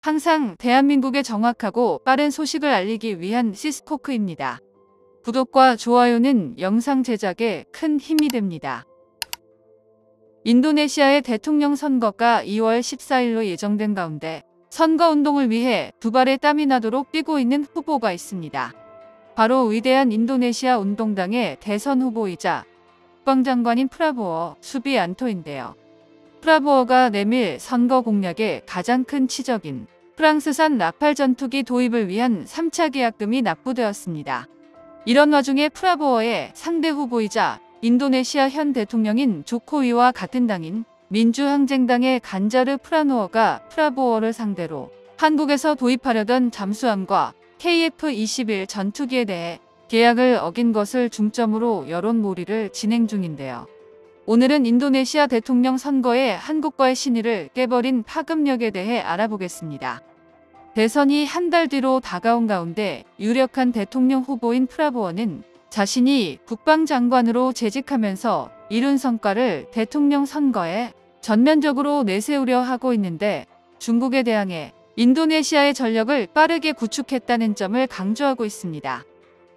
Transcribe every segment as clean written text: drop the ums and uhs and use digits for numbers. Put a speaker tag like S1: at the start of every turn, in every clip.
S1: 항상 대한민국에 정확하고 빠른 소식을 알리기 위한 시스코크입니다. 구독과 좋아요는 영상 제작에 큰 힘이 됩니다. 인도네시아의 대통령 선거가 2월 14일로 예정된 가운데 선거운동을 위해 두 발의 땀이 나도록 뛰고 있는 후보가 있습니다. 바로 위대한 인도네시아 운동당의 대선 후보이자 국방장관인 프라보워 수비안토인데요. 프라보워가 내밀 선거 공약의 가장 큰 치적인 프랑스산 라팔 전투기 도입을 위한 3차 계약금이 납부되었습니다. 이런 와중에 프라보워의 상대 후보이자 인도네시아 현 대통령인 조코위와 같은 당인 민주항쟁당의 간자르 프라노어가 프라보워를 상대로 한국에서 도입하려던 잠수함과 KF-21 전투기에 대해 계약을 어긴 것을 중점으로 여론몰이를 진행 중인데요. 오늘은 인도네시아 대통령 선거에 한국과의 신의를 깨버린 파급력에 대해 알아보겠습니다. 대선이 한 달 뒤로 다가온 가운데 유력한 대통령 후보인 프라보워는 자신이 국방장관으로 재직하면서 이룬 성과를 대통령 선거에 전면적으로 내세우려 하고 있는데 중국에 대항해 인도네시아의 전력을 빠르게 구축했다는 점을 강조하고 있습니다.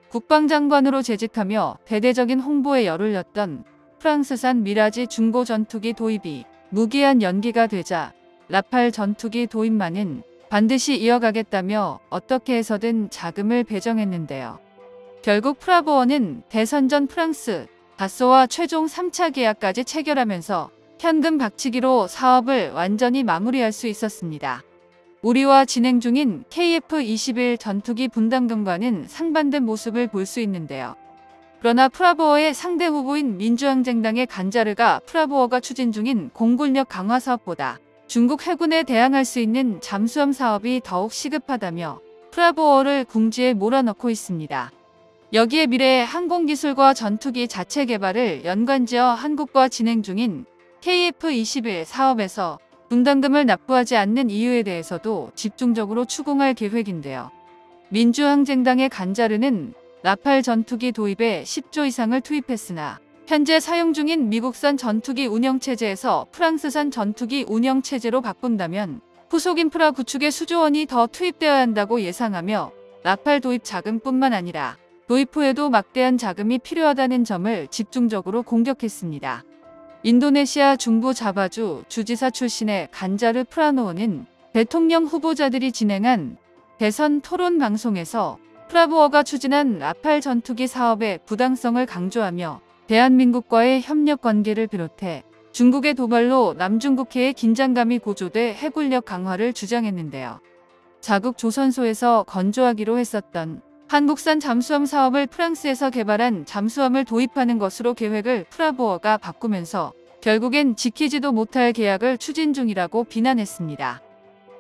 S1: 국방장관으로 재직하며 대대적인 홍보에 열을 냈던 프랑스산 미라지 중고 전투기 도입이 무기한 연기가 되자 라팔 전투기 도입만은 반드시 이어가겠다며 어떻게 해서든 자금을 배정했는데요. 결국 프라보워는 대선 전 프랑스 다쏘와 최종 3차 계약까지 체결하면서 현금 박치기로 사업을 완전히 마무리할 수 있었습니다. 우리와 진행 중인 KF-21 전투기 분담금과는 상반된 모습을 볼 수 있는데요. 그러나 프라보워의 상대 후보인 민주항쟁당의 간자르가 프라보워가 추진 중인 공군력 강화 사업보다 중국 해군에 대항할 수 있는 잠수함 사업이 더욱 시급하다며 프라보워를 궁지에 몰아넣고 있습니다. 여기에 미래의 항공기술과 전투기 자체 개발을 연관지어 한국과 진행 중인 KF-21 사업에서 분담금을 납부하지 않는 이유에 대해서도 집중적으로 추궁할 계획인데요. 민주항쟁당의 간자르는 라팔 전투기 도입에 10조 이상을 투입했으나 현재 사용 중인 미국산 전투기 운영체제에서 프랑스산 전투기 운영체제로 바꾼다면 후속 인프라 구축에 수조 원이 더 투입되어야 한다고 예상하며 라팔 도입 자금뿐만 아니라 도입 후에도 막대한 자금이 필요하다는 점을 집중적으로 공격했습니다. 인도네시아 중부 자바주 주지사 출신의 간자르 프라노어는 대통령 후보자들이 진행한 대선 토론 방송에서 프라보워가 추진한 라팔 전투기 사업의 부당성을 강조하며 대한민국과의 협력 관계를 비롯해 중국의 도발로 남중국해의 긴장감이 고조돼 해군력 강화를 주장했는데요. 자국 조선소에서 건조하기로 했었던 한국산 잠수함 사업을 프랑스에서 개발한 잠수함을 도입하는 것으로 계획을 프라보워가 바꾸면서 결국엔 지키지도 못할 계약을 추진 중이라고 비난했습니다.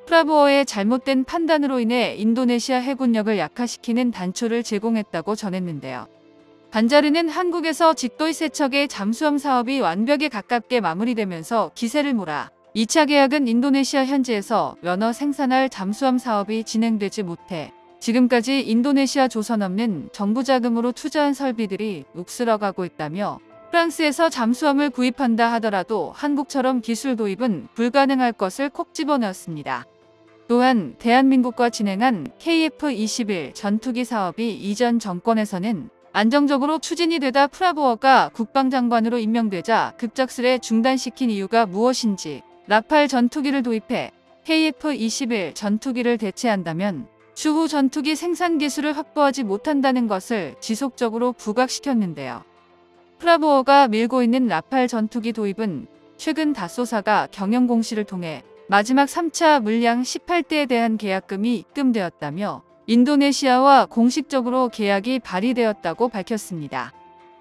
S1: 프라보워의 잘못된 판단으로 인해 인도네시아 해군력을 약화시키는 단초를 제공했다고 전했는데요. 간자르는 한국에서 직도의 세척의 잠수함 사업이 완벽에 가깝게 마무리되면서 기세를 몰아 2차 계약은 인도네시아 현지에서 면허 생산할 잠수함 사업이 진행되지 못해 지금까지 인도네시아 조선 없는 정부 자금으로 투자한 설비들이 욱슬어가고 있다며 프랑스에서 잠수함을 구입한다 하더라도 한국처럼 기술 도입은 불가능할 것을 콕 집어넣었습니다. 또한 대한민국과 진행한 KF-21 전투기 사업이 이전 정권에서는 안정적으로 추진이 되다 프라보워가 국방장관으로 임명되자 급작스레 중단시킨 이유가 무엇인지 라팔 전투기를 도입해 KF-21 전투기를 대체한다면 추후 전투기 생산 기술을 확보하지 못한다는 것을 지속적으로 부각시켰는데요. 프라보워가 밀고 있는 라팔 전투기 도입은 최근 다쏘사가 경영 공시를 통해 마지막 3차 물량 18대에 대한 계약금이 입금되었다며 인도네시아와 공식적으로 계약이 발의되었다고 밝혔습니다.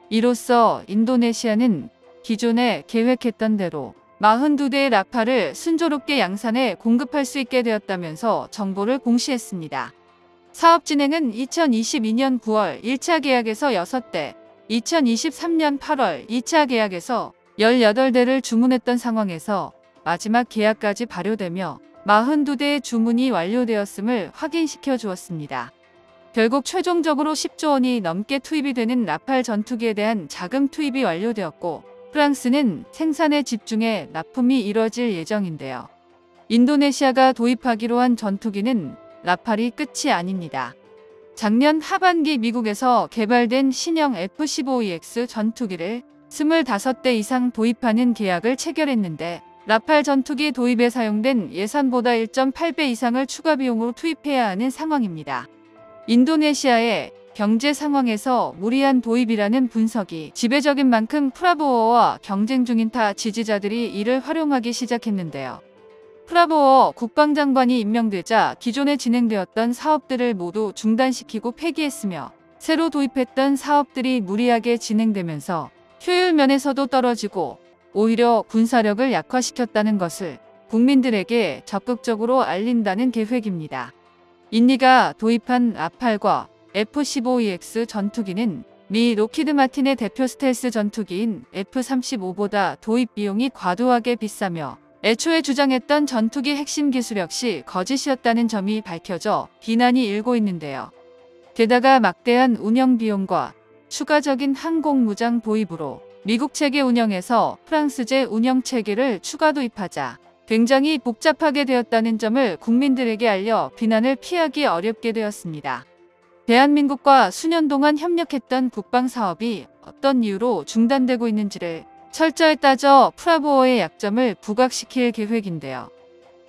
S1: 이로써 인도네시아는 기존에 계획했던 대로 42대의 라팔을 순조롭게 양산해 공급할 수 있게 되었다면서 정보를 공시했습니다. 사업 진행은 2022년 9월 1차 계약에서 6대, 2023년 8월 2차 계약에서 18대를 주문했던 상황에서 마지막 계약까지 발효되며 42대의 주문이 완료되었음을 확인시켜 주었습니다. 결국 최종적으로 10조 원이 넘게 투입이 되는 라팔 전투기에 대한 자금 투입이 완료되었고 프랑스는 생산에 집중해 납품이 이뤄질 예정인데요. 인도네시아가 도입하기로 한 전투기는 라팔이 끝이 아닙니다. 작년 하반기 미국에서 개발된 신형 F-15EX 전투기를 25대 이상 도입하는 계약을 체결했는데 라팔 전투기 도입에 사용된 예산보다 1.8배 이상을 추가 비용으로 투입해야 하는 상황입니다. 인도네시아의 경제 상황에서 무리한 도입이라는 분석이 지배적인 만큼 프라보워와 경쟁 중인 타 지지자들이 이를 활용하기 시작했는데요. 프라보워 국방장관이 임명되자 기존에 진행되었던 사업들을 모두 중단시키고 폐기했으며 새로 도입했던 사업들이 무리하게 진행되면서 효율 면에서도 떨어지고 오히려 군사력을 약화시켰다는 것을 국민들에게 적극적으로 알린다는 계획입니다. 인니가 도입한 라팔과 F-15EX 전투기는 미 로키드 마틴의 대표 스텔스 전투기인 F-35보다 도입 비용이 과도하게 비싸며 애초에 주장했던 전투기 핵심 기술 역시 거짓이었다는 점이 밝혀져 비난이 일고 있는데요. 게다가 막대한 운영 비용과 추가적인 항공무장 도입으로 미국 체계 운영에서 프랑스제 운영 체계를 추가 도입하자 굉장히 복잡하게 되었다는 점을 국민들에게 알려 비난을 피하기 어렵게 되었습니다. 대한민국과 수년 동안 협력했던 국방사업이 어떤 이유로 중단되고 있는지를 철저히 따져 프라보워의 약점을 부각시킬 계획인데요.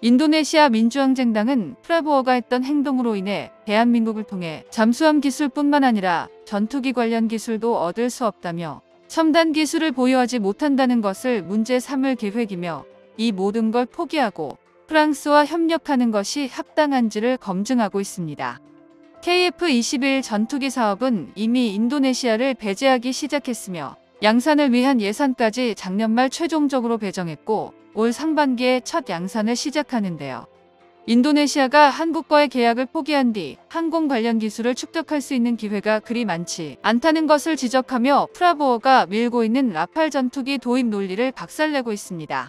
S1: 인도네시아 민주항쟁당은 프라보워가 했던 행동으로 인해 대한민국을 통해 잠수함 기술뿐만 아니라 전투기 관련 기술도 얻을 수 없다며 첨단 기술을 보유하지 못한다는 것을 문제 삼을 계획이며 이 모든 걸 포기하고 프랑스와 협력하는 것이 합당한지를 검증하고 있습니다. KF-21 전투기 사업은 이미 인도네시아를 배제하기 시작했으며 양산을 위한 예산까지 작년 말 최종적으로 배정했고 올 상반기에 첫 양산을 시작하는데요. 인도네시아가 한국과의 계약을 포기한 뒤 항공 관련 기술을 축적할 수 있는 기회가 그리 많지 않다는 것을 지적하며 프라보워가 밀고 있는 라팔 전투기 도입 논리를 박살내고 있습니다.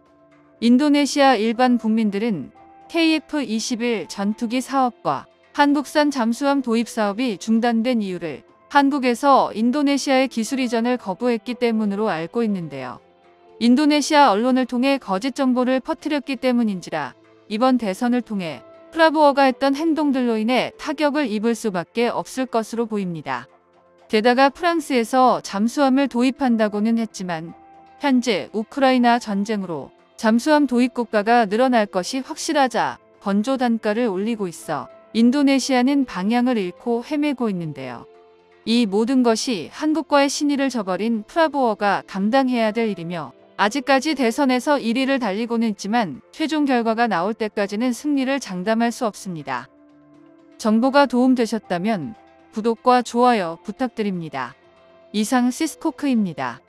S1: 인도네시아 일반 국민들은 KF-21 전투기 사업과 한국산 잠수함 도입 사업이 중단된 이유를 한국에서 인도네시아의 기술 이전을 거부했기 때문으로 알고 있는데요. 인도네시아 언론을 통해 거짓 정보를 퍼뜨렸기 때문인지라 이번 대선을 통해 프라보워가 했던 행동들로 인해 타격을 입을 수밖에 없을 것으로 보입니다. 게다가 프랑스에서 잠수함을 도입한다고는 했지만 현재 우크라이나 전쟁으로 잠수함 도입 국가가 늘어날 것이 확실하자 건조 단가를 올리고 있어 인도네시아는 방향을 잃고 헤매고 있는데요. 이 모든 것이 한국과의 신의를 저버린 프라보워가 감당해야 될 일이며 아직까지 대선에서 1위를 달리고는 있지만 최종 결과가 나올 때까지는 승리를 장담할 수 없습니다. 정보가 도움되셨다면 구독과 좋아요 부탁드립니다. 이상 시스코크입니다.